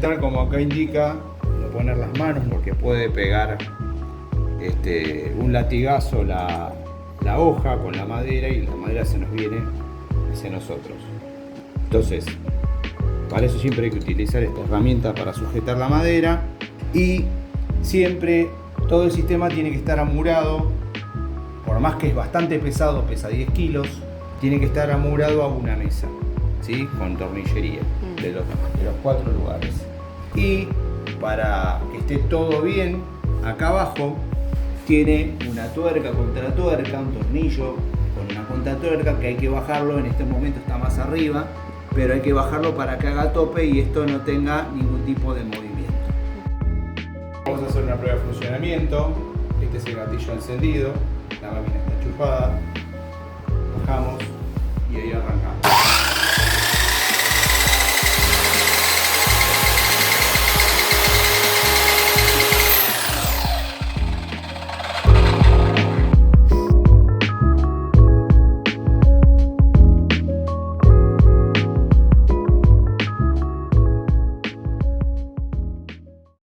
fundamental, como acá indica, no poner las manos porque puede pegar un latigazo la hoja con la madera y la madera se nos viene hacia nosotros. Entonces, para eso siempre hay que utilizar esta herramienta para sujetar la madera, y siempre todo el sistema tiene que estar amurado, por más que es bastante pesado, pesa 10 kilos, tiene que estar amurado a una mesa, ¿sí? Con tornillería de los 4 lugares. Y para que esté todo bien, acá abajo tiene una tuerca contra tuerca, un tornillo con una contratuerca que hay que bajarlo. En este momento está más arriba, pero hay que bajarlo para que haga tope y esto no tenga ningún tipo de movimiento. Vamos a hacer una prueba de funcionamiento. Este es el gatillo encendido, la máquina está enchufada, bajamos y ahí arrancamos.